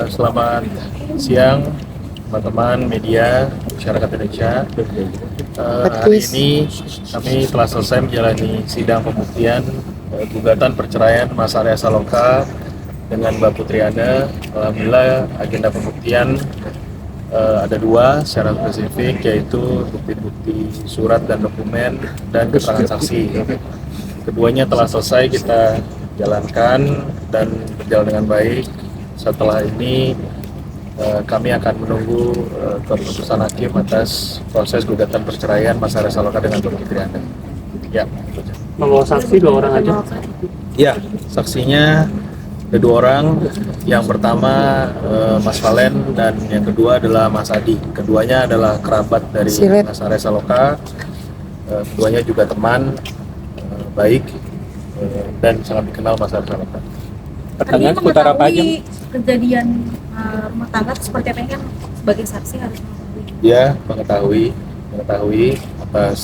Selamat siang teman-teman media masyarakat Indonesia. Hari ini kami telah selesai menjalani sidang pembuktian gugatan perceraian Mas Arya Saloka dengan Mbak Putriana. Alhamdulillah agenda pembuktian ada dua secara spesifik, yaitu bukti-bukti surat dan dokumen dan keterangan saksi. Keduanya telah selesai kita jalankan dan berjalan dengan baik. Setelah ini kami akan menunggu keputusan hakim atas proses gugatan perceraian Mas Arya Saloka dengan Mbak Putriana. Ya, Membawa saksi 2 orang aja? ya, saksinya ada 2 orang. Yang pertama Mas Valen dan yang kedua adalah Mas Adi. Keduanya adalah kerabat dari Mas Arya Saloka. Keduanya juga teman baik dan sangat dikenal Mas Arya Saloka. Pertanyaan seputar apa aja? Kejadian rumah tangga seperti apa yang kan sebagai saksi harus mengetahui? Ya, mengetahui atas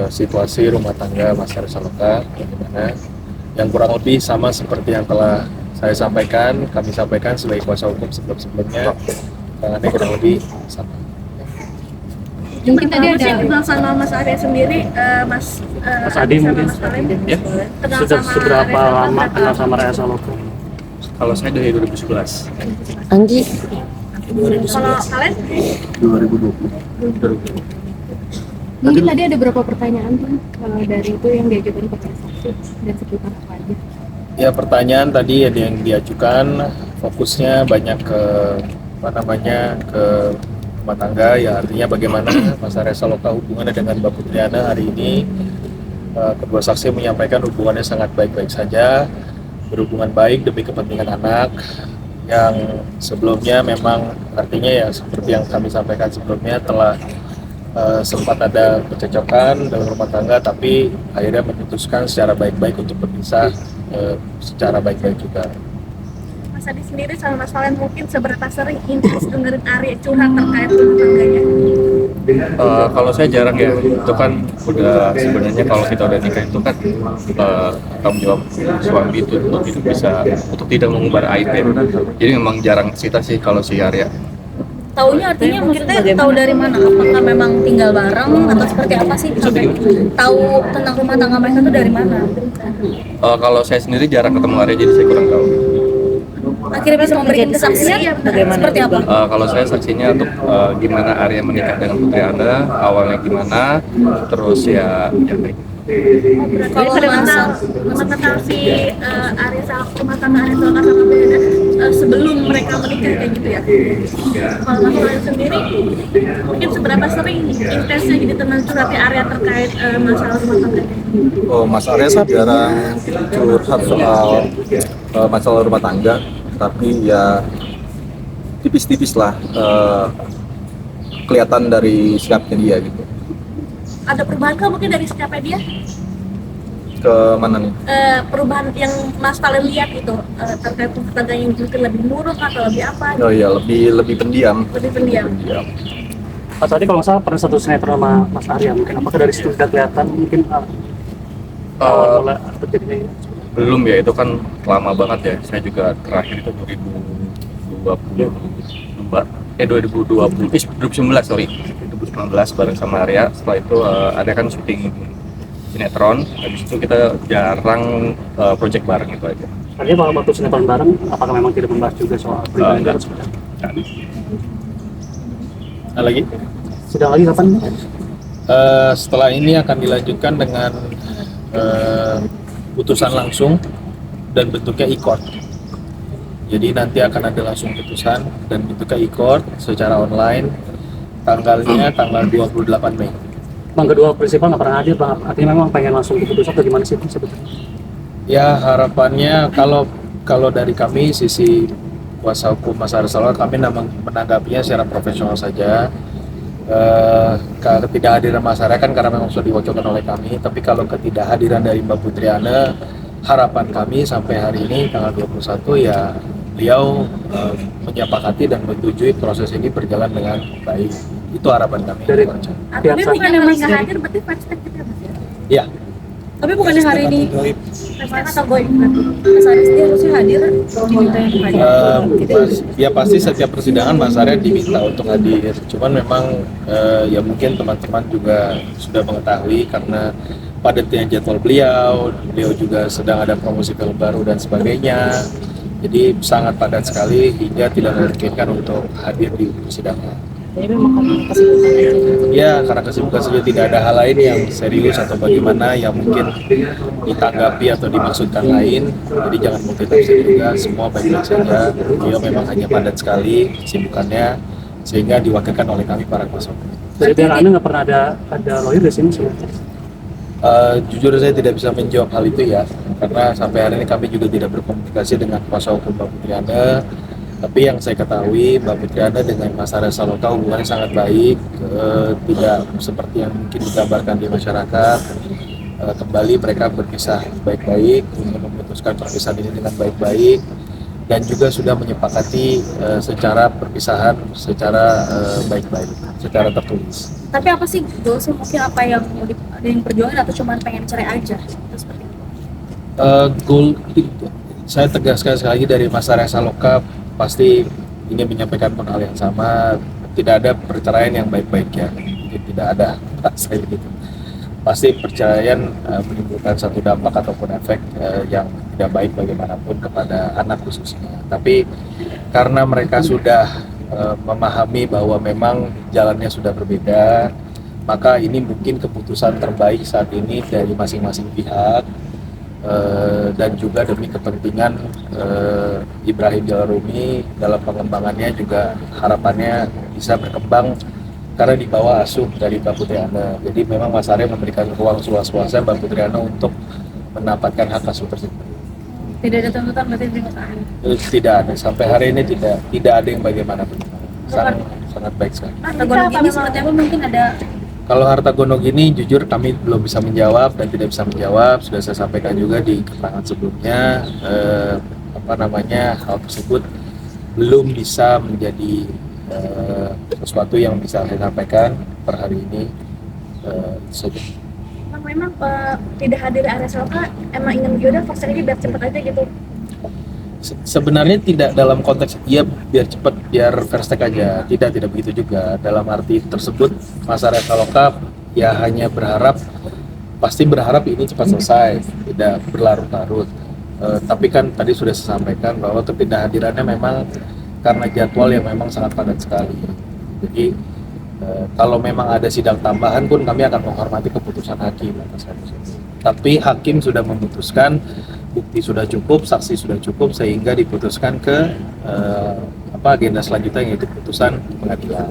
situasi rumah tangga Mas Arya Saloka bagaimana, yang kurang lebih sama seperti yang telah saya sampaikan, kami sampaikan sebagai kuasa hukum sebelumnya, tangannya kurang lebih sama. Mungkin tadi ada kenal sama Mas Arya sendiri, Mas Adi mungkin? Mas Valen, Ya, kenal Sudah sama seberapa Arya Saloka lama kenal berapa? sama Arya Saloka? kalau saya dari 2011. Anggi, Kalau kalian 2020. mungkin tadi ada beberapa pertanyaan Bang, dari itu yang diajukan kepada saksi dan seputar apa aja? Ya, pertanyaan tadi ada yang diajukan, fokusnya banyak ke ke rumah tangga, ya artinya bagaimana Mas Arya Saloka hubungannya dengan Mbak Putriana hari ini. Kedua saksi menyampaikan hubungannya sangat baik-baik saja, berhubungan baik demi kepentingan anak, yang sebelumnya memang artinya ya seperti yang kami sampaikan sebelumnya telah sempat ada percecokan dalam rumah tangga, tapi akhirnya memutuskan secara baik-baik untuk berpisah secara baik-baik juga. Mas Adi sendiri sama Mas Valen mungkin seberapa sering intens dengerin Arya curhat terkait rumah tangganya? Kalau saya jarang ya, itu kan udah sebenarnya kalau kita udah nikah itu kan tanggung jawab suami itu untuk hidup untuk tidak mengumbar aib ya. Jadi memang jarang cerita sih kalau si Arya. Taunya artinya maksudnya tahu dari mana? Apakah memang tinggal bareng atau seperti apa sih? Sampai tahu tentang rumah tangga mereka itu dari mana? Kalau saya sendiri jarang ketemu Arya, jadi saya kurang tahu. Akhirnya bisa memberikan kesaksian seperti apa? Kalau saya saksinya untuk gimana Arya menikah dengan Putri Anda, awalnya gimana, terus ya kayak gitu. Kalau mengenal si Arya Saloka, rumah tangga Arya Saloka sama Beda sebelum mereka menikah kayak gitu ya. Kalau Mas Valen sendiri mungkin seberapa sering intensnya jadi teman curhatnya Arya terkait masalah rumah tangga? Oh, Mas Arya sih jarang curhat soal masalah rumah tangga, tapi ya tipis-tipis lah kelihatan dari sikapnya dia gitu. Ada perubahan kah mungkin dari sikapnya dia? Ke mana nih? Perubahan yang Mas Valen lihat itu terkait rumah tangga yang mungkin lebih muruk atau lebih apa? Oh iya, lebih pendiam. Lebih pendiam. Pas tadi kalau nggak salah pernah satu sinetron sama Mas Arya, mungkin apakah dari situ sudah kelihatan mungkin awal mula terjadinya ini? Belum ya, itu kan lama banget ya. Saya juga terakhir itu 2019 sorry. 2019 bareng sama Arya. Setelah itu ada kan syuting sinetron. Habis itu kita jarang project bareng itu aja. Artinya waktu sinetron bareng, apakah memang tidak membahas juga soal pribadi Enggak. dan sebagainya? Nah, lagi Sidang lagi kapan? setelah ini akan dilanjutkan dengan putusan langsung dan bentuknya e-court. Jadi nanti akan ada langsung putusan dan bentuknya e-court secara online. Tanggalnya tanggal 28 Mei. Bang, kedua prinsipal nggak pernah hadir, Bang. Artinya memang pengen langsung diputus atau gimana sih Bang, sebetulnya? Ya, harapannya kalau dari kami sisi kuasa hukum Mas Arya Saloka, kami menanggapinya secara profesional saja. Ketidakhadiran Mas Arya kan karena memang sudah diwakilkan oleh kami, tapi kalau ketidakhadiran dari Mbak Putriana, harapan kami sampai hari ini tanggal 21 ya beliau menyepakati dan menyetujui proses ini berjalan dengan baik. Itu harapan kami. Dari Artinya bukan yang nggak hadir berarti pasti kita Mas ya? Ya, Tapi bukannya hari ini Presiden atau Goib Mas Aris dia harusnya hadir diminta yang hadir. Ya pasti setiap persidangan Mas Arya diminta untuk hadir. Cuman memang ya mungkin teman-teman juga sudah mengetahui karena padatnya jadwal beliau juga sedang ada promosi film baru dan sebagainya. Jadi sangat padat sekali hingga tidak memungkinkan untuk hadir di persidangan. Jadi memang karena kesibukan aja. Ya, karena kesibukan saja tidak ada hal lain yang serius atau bagaimana yang mungkin ditanggapi atau dimaksudkan lain. Jadi jangan multitafsir juga, semua baik-baik saja. Beliau memang hanya padat sekali kesibukannya sehingga diwakilkan oleh kami para kuasa hukum. Dari pihak Anda nggak pernah ada lawyer di sini sebenarnya? Jujur saya tidak bisa menjawab hal itu ya, karena sampai hari ini kami juga tidak berkomunikasi dengan kuasa hukum Mbak Putri Anda. Tapi yang saya ketahui Mbak Putri Anda dengan Mas Arya Saloka hubungannya sangat baik, tidak seperti yang mungkin digambarkan di masyarakat. Kembali mereka berpisah baik-baik, memutuskan perpisahan ini dengan baik-baik, dan juga sudah menyepakati secara perpisahan secara baik-baik, secara tertulis. Tapi apa sih goalsnya, mungkin apa yang mau ada yang perjuangan atau cuma pengen cerai aja? Itu seperti itu. Goal saya tegaskan sekali lagi dari Mas Arya Saloka pasti ingin menyampaikan hal yang sama. Tidak ada perceraian yang baik-baik ya, tidak ada saya begitu. Pasti perceraian menimbulkan satu dampak ataupun efek yang tidak baik bagaimanapun kepada anak khususnya. Tapi karena mereka sudah memahami bahwa memang jalannya sudah berbeda, maka ini mungkin keputusan terbaik saat ini dari masing-masing pihak. Dan juga demi kepentingan Ibrahim Jalal Rumi dalam pengembangannya juga harapannya bisa berkembang karena di bawah asuh dari Mbak Putri Anda. Jadi memang Mas Arya memberikan ruang seluas-luasnya Mbak Putri Anda untuk mendapatkan hak asuh tersebut. Tidak ada tuntutan berarti dari Mas Aris? Tidak ada, sampai hari ini tidak ada yang bagaimanapun. Sangat baik sekali. Harta ini seperti apa, mungkin ada. Kalau harta gono gini, jujur kami belum bisa menjawab dan tidak bisa menjawab. Sudah saya sampaikan juga di keterangan sebelumnya, hal tersebut belum bisa menjadi sesuatu yang bisa saya sampaikan per hari ini. Memang tidak hadir Arya Saloka emang ingin yaudah vaksin ini biar cepat aja gitu. Sebenarnya tidak dalam konteks ya biar cepat, biar first take aja, tidak begitu juga. Dalam arti tersebut Mas Arya Saloka ya hanya pasti berharap ini cepat selesai, tidak berlarut-larut. Tapi kan tadi sudah saya sampaikan bahwa ketidakhadirannya memang karena jadwal yang memang sangat padat sekali. Jadi kalau memang ada sidang tambahan pun kami akan menghormati keputusan hakim atas kasus ini. Tapi hakim sudah memutuskan, bukti sudah cukup, saksi sudah cukup, sehingga diputuskan ke agenda selanjutnya, yaitu putusan pengadilan.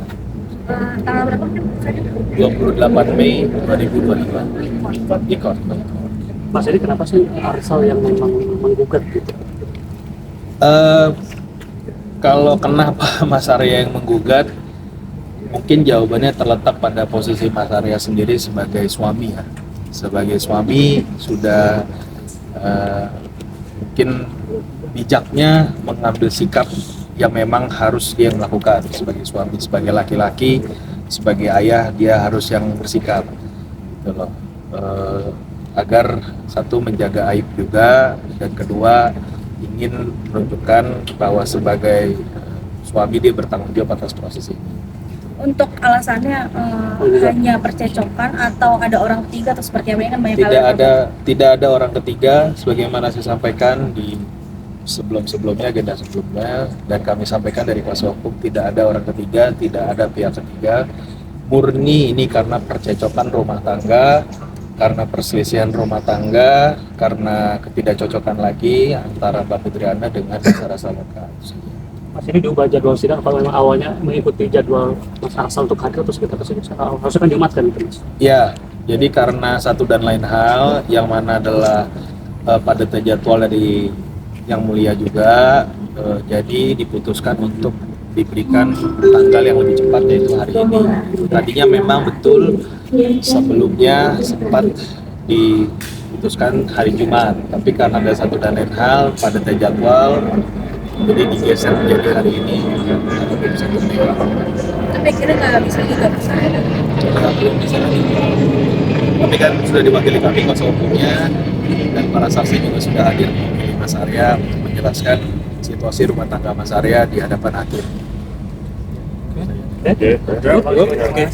Tanggal berapa? 28 Mei 2025 di court. Mas, jadi kenapa sih Arsal yang memang menggugat gitu? Kalau kenapa Mas Arya yang menggugat, mungkin jawabannya terletak pada posisi Mas Arya sendiri sebagai suami ya. Sebagai suami sudah mungkin bijaknya mengambil sikap yang memang harus dia lakukan sebagai suami, sebagai laki-laki, sebagai ayah dia harus yang bersikap gitu loh. Agar satu menjaga aib juga, dan kedua ingin menunjukkan bahwa sebagai suami dia bertanggung jawab atas proses ini. Untuk alasannya hanya percecokan atau ada orang ketiga atau seperti apa, kan banyak tidak ada orang ketiga, sebagaimana saya sampaikan di sebelumnya agenda sebelumnya, dan kami sampaikan dari kuasa hukum tidak ada orang ketiga, tidak ada pihak ketiga. Murni ini karena percecokan rumah tangga, karena perselisihan rumah tangga, karena ketidakcocokan lagi antara Mbak Putri Anda dengan Mas Arya Saloka. Mas, ini diubah jadwal sidang kalau memang awalnya mengikuti jadwal Mas Arsal untuk hadir terus kita kesini, harusnya kan Jumat kan gitu Mas? Ya, jadi karena satu dan lain hal, yang mana adalah padatnya jadwal dari Yang Mulia juga, jadi diputuskan untuk diberikan tanggal yang lebih cepat, yaitu hari ini. Tadinya memang betul sebelumnya sempat diputuskan hari Jumat, tapi karena ada satu dan lain hal padatnya jadwal, jadi digeser menjadi hari ini. tapi kira nggak bisa juga Belum bisa lagi. Tapi kan sudah diwakili kami kuasa hukumnya dan para saksi juga sudah hadir mewakili Mas Arya untuk menjelaskan situasi rumah tangga Mas Arya di hadapan hakim. Oke. Oke.